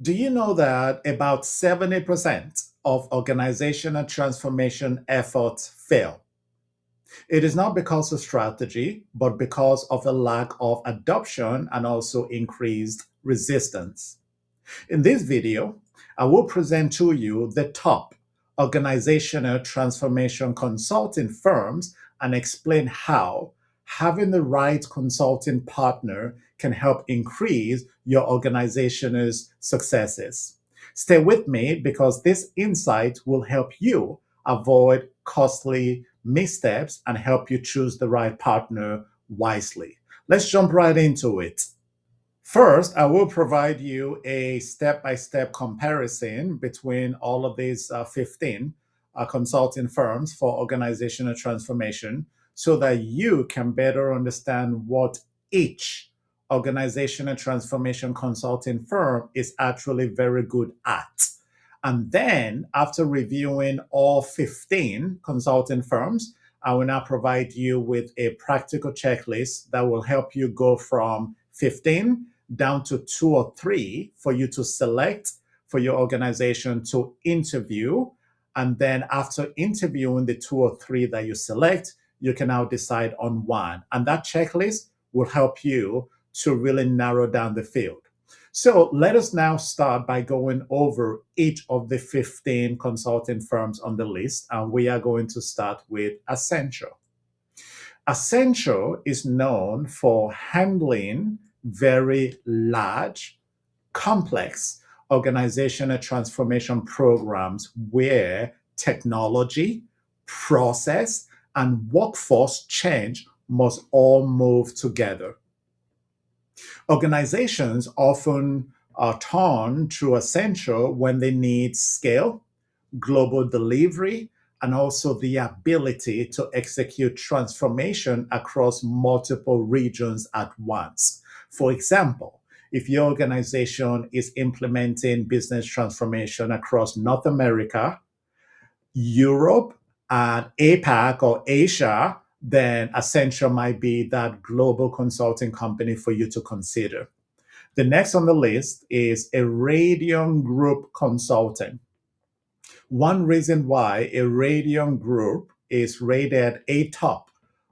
Do you know that about 70% of organizational transformation efforts fail? It is not because of strategy, but because of a lack of adoption and also increased resistance. In this video, I will present to you the top organizational transformation consulting firms and explain how having the right consulting partner can help increase your organization's successes. Stay with me because this insight will help you avoid costly missteps and help you choose the right partner wisely. Let's jump right into it. First, I will provide you a step-by-step comparison between all of these 15 consulting firms for organizational transformation so that you can better understand what each organizational transformation consulting firm is actually very good at. And then, after reviewing all 15 consulting firms, I will now provide you with a practical checklist that will help you go from 15 down to two or three for you to select for your organization to interview. And then after interviewing the two or three that you select, you can now decide on one. And that checklist will help you to really narrow down the field. So let us now start by going over each of the 15 consulting firms on the list. And we are going to start with Accenture. Accenture is known for handling very large, complex organizational transformation programs where technology, process, and workforce change must all move together. Organizations often turn to Accenture when they need scale, global delivery, and also the ability to execute transformation across multiple regions at once. For example, if your organization is implementing business transformation across North America, Europe, and APAC or Asia, then Accenture might be that global consulting company for you to consider. The next on the list is Airiodion Group Consulting. One reason why Airiodion Group is rated a top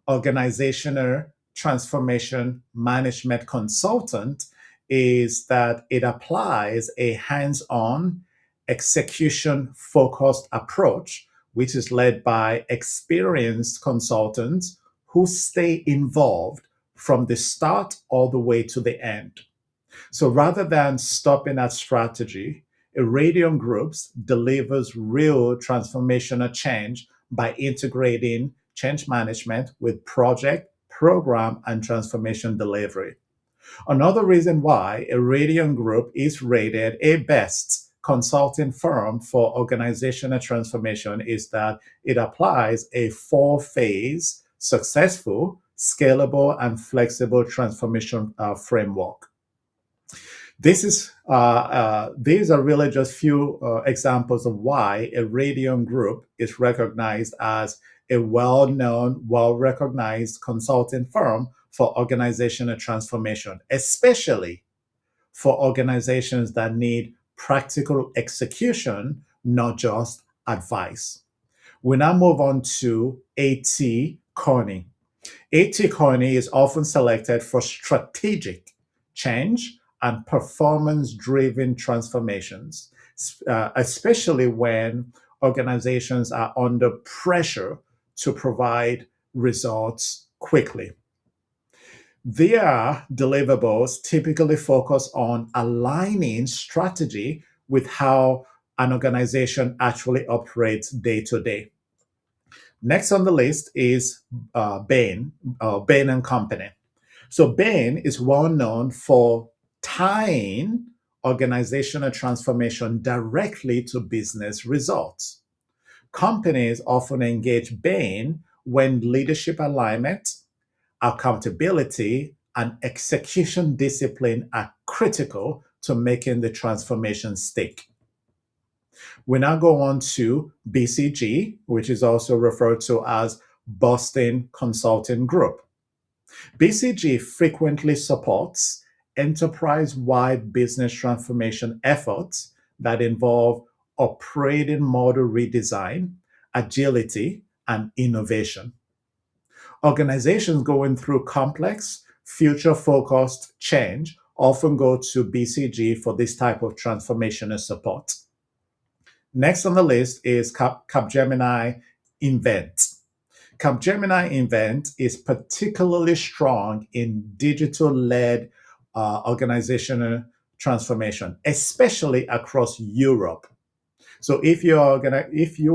organizational transformation management consultant is that it applies a hands-on, execution-focused approach, which is led by experienced consultants who stay involved from the start all the way to the end. So rather than stopping at strategy, Airiodion Groups delivers real transformational change by integrating change management with project, program, and transformation delivery. Another reason why Airiodion Group is rated a best consulting firm for organizational transformation is that it applies a four-phase, successful, scalable, and flexible transformation framework. These are really just few examples of why Airiodion Group is recognized as a well-known, well-recognized consulting firm for organizational transformation, especially for organizations that need practical execution, not just advice. We now move on to A.T. Kearney. A.T. Kearney is often selected for strategic change and performance-driven transformations, especially when organizations are under pressure to provide results quickly. Their deliverables typically focus on aligning strategy with how an organization actually operates day to day. Next on the list is Bain and Company. So Bain is well known for tying organizational transformation directly to business results. Companies often engage Bain when leadership alignment, accountability, and execution discipline are critical to making the transformation stick. We now go on to BCG, which is also referred to as Boston Consulting Group. BCG frequently supports enterprise-wide business transformation efforts that involve operating model redesign, agility, and innovation. Organizations going through complex, future-focused change often go to BCG for this type of transformational support. Next on the list is Capgemini Invent. Capgemini Invent is particularly strong in digital-led organizational transformation, especially across Europe. So if you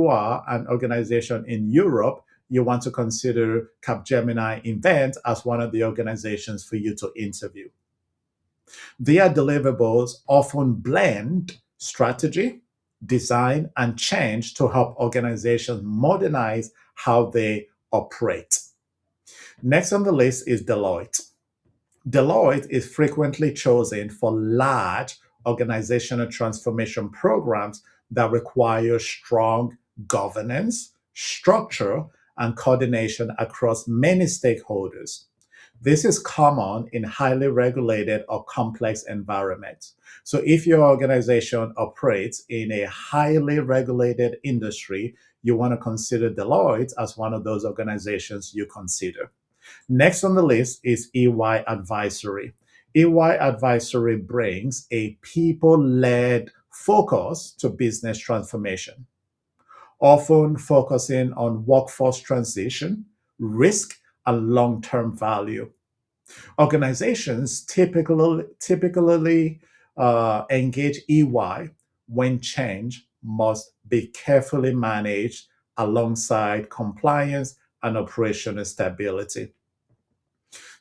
are an organization in Europe, you want to consider Capgemini Invent as one of the organizations for you to interview. Their deliverables often blend strategy, design, and change to help organizations modernize how they operate. Next on the list is Deloitte. Deloitte is frequently chosen for large organizational transformation programs that require strong governance, structure, and coordination across many stakeholders. This is common in highly regulated or complex environments. So, if your organization operates in a highly regulated industry, you want to consider Deloitte as one of those organizations you consider. Next on the list is EY Advisory. EY Advisory brings a people led focus to business transformation, often focusing on workforce transition, risk, and long term value. Organizations typically engage EY when change must be carefully managed alongside compliance and operational stability.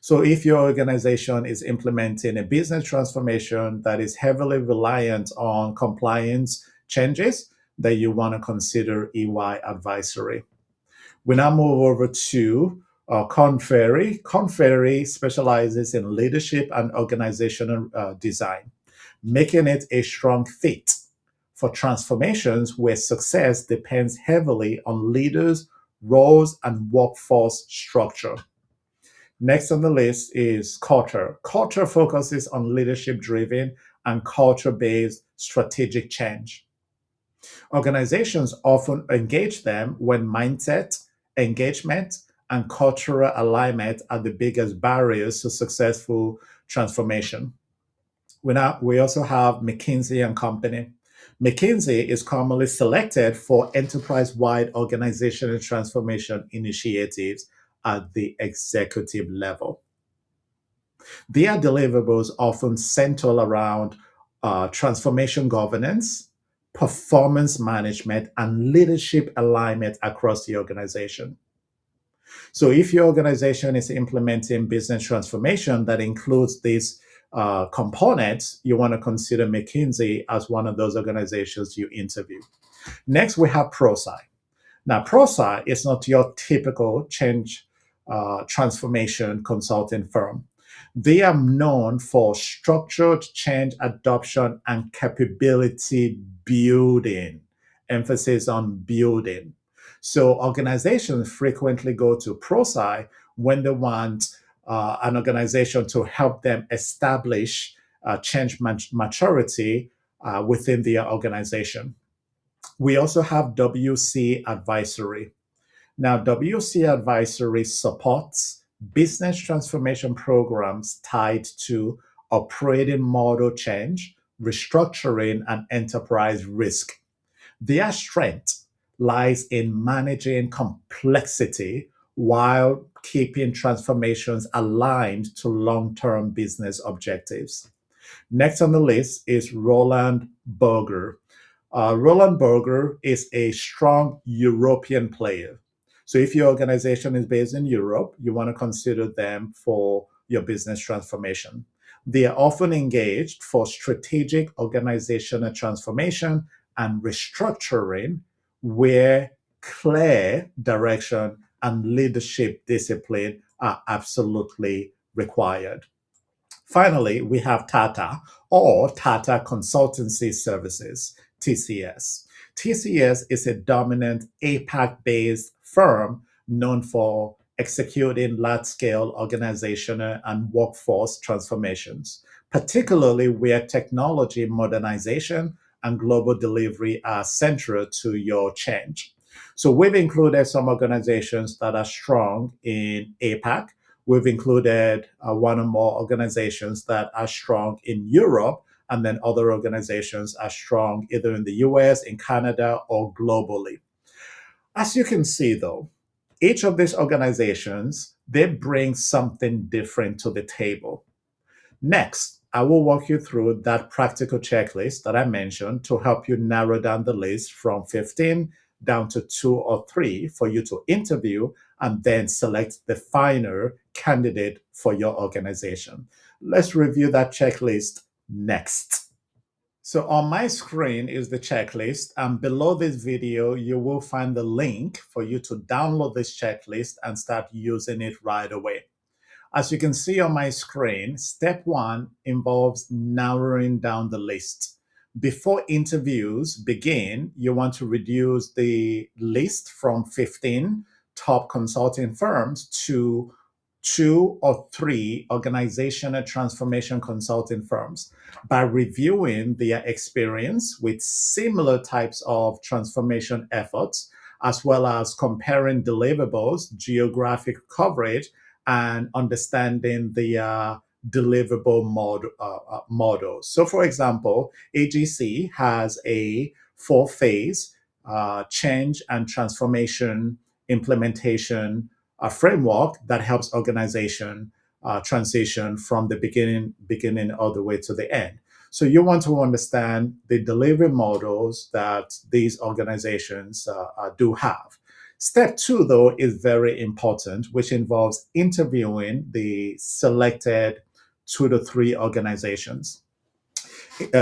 So, if your organization is implementing a business transformation that is heavily reliant on compliance changes, then you want to consider EY Advisory. We now move over to Korn Ferry. Korn Ferry specializes in leadership and organizational design, making it a strong fit for transformations where success depends heavily on leaders, roles, and workforce structure. Next on the list is culture. Culture focuses on leadership driven and culture based strategic change. Organizations often engage them when mindset, engagement, and cultural alignment are the biggest barriers to successful transformation. We also have McKinsey and Company. McKinsey is commonly selected for enterprise-wide organizational transformation initiatives at the executive level. Their deliverables often center around transformation governance, performance management, and leadership alignment across the organization. So, if your organization is implementing business transformation that includes these components, you want to consider McKinsey as one of those organizations you interview. Next, we have ProSci. Now, ProSci is not your typical change transformation consulting firm. They are known for structured change adoption and capability building, emphasis on building. So, organizations frequently go to ProSci when they want an organization to help them establish change maturity within their organization. We also have WC Advisory. Now, WC Advisory supports business transformation programs tied to operating model change, restructuring, and enterprise risk. Their strength lies in managing complexity while keeping transformations aligned to long term business objectives. Next on the list is Roland Berger. Roland Berger is a strong European player. So, if your organization is based in Europe, you want to consider them for your business transformation. They are often engaged for strategic organizational transformation and restructuring where clear direction and leadership discipline are absolutely required. Finally, we have Tata or Tata Consultancy Services, TCS. TCS is a dominant APAC based firm known for executing large scale organizational and workforce transformations, particularly where technology modernization and global delivery are central to your change. So we've included some organizations that are strong in APAC. We've included one or more organizations that are strong in Europe, and then other organizations are strong either in the US, in Canada, or globally. As you can see, though, each of these organizations, they bring something different to the table. Next, I will walk you through that practical checklist that I mentioned to help you narrow down the list from 15 down to 2 or 3 for you to interview and then select the final candidate for your organization. Let's review that checklist next. So on my screen is the checklist, and below this video, you will find the link for you to download this checklist and start using it right away. As you can see on my screen, step 1 involves narrowing down the list. Before interviews begin, you want to reduce the list from 15 top consulting firms to 2 or 3 organizational transformation consulting firms. By reviewing their experience with similar types of transformation efforts, as well as comparing deliverables, geographic coverage, and understanding the deliverable models. So, for example, AGC has a 4-phase change and transformation implementation framework that helps organization transition from the beginning all the way to the end. So you want to understand the delivery models that these organizations do have. Step 2, though, is very important, which involves interviewing the selected 2 to 3 organizations.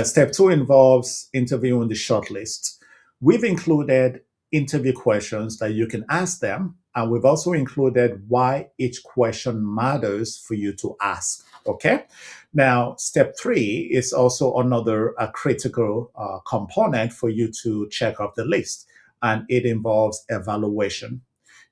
Step 2 involves interviewing the shortlist. We've included interview questions that you can ask them, and we've also included why each question matters for you to ask. Okay. Now, step 3 is also another critical component for you to check off the list, and it involves evaluation.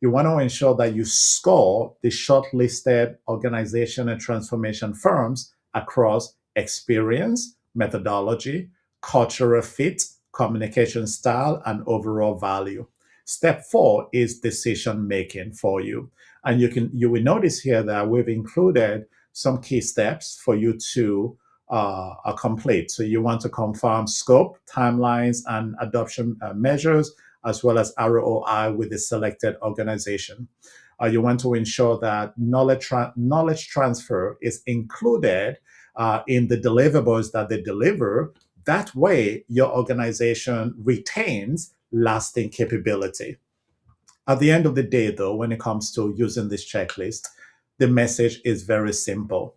You want to ensure that you score the shortlisted organization and transformation firms across experience, methodology, cultural fit, communication style, and overall value. Step 4 is decision making for you. And you will notice here that we've included some key steps for you to complete. So you want to confirm scope, timelines, and adoption measures, as well as ROI with the selected organization. You want to ensure that knowledge transfer is included in the deliverables that they deliver. That way, your organization retains lasting capability. At the end of the day, though, when it comes to using this checklist, the message is very simple.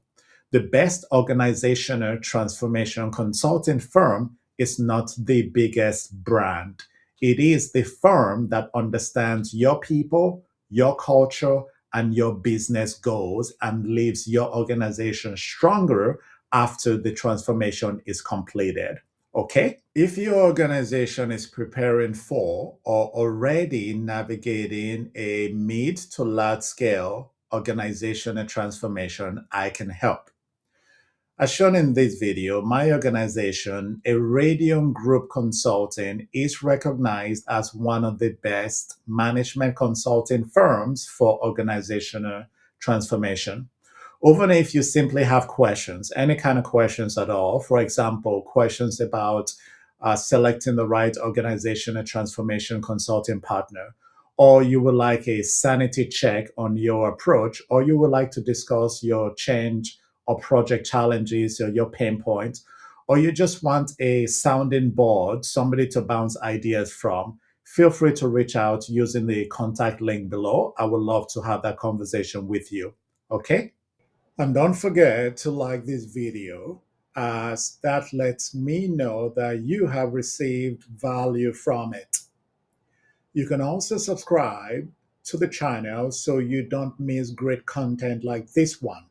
The best organizational transformation consulting firm is not the biggest brand. It is the firm that understands your people, your culture, and your business goals and leaves your organization stronger after the transformation is completed. Okay? If your organization is preparing for or already navigating a mid to large scale organizational transformation, I can help. As shown in this video, my organization, Airiodion Group Consulting, is recognized as one of the best management consulting firms for organizational transformation. Even if you simply have questions, any kind of questions at all, for example, questions about selecting the right organizational transformation consulting partner, or you would like a sanity check on your approach, or you would like to discuss your change or project challenges or your pain points, or you just want a sounding board, somebody to bounce ideas from, feel free to reach out using the contact link below. I would love to have that conversation with you. Okay? And don't forget to like this video, as that lets me know that you have received value from it. You can also subscribe to the channel so you don't miss great content like this one.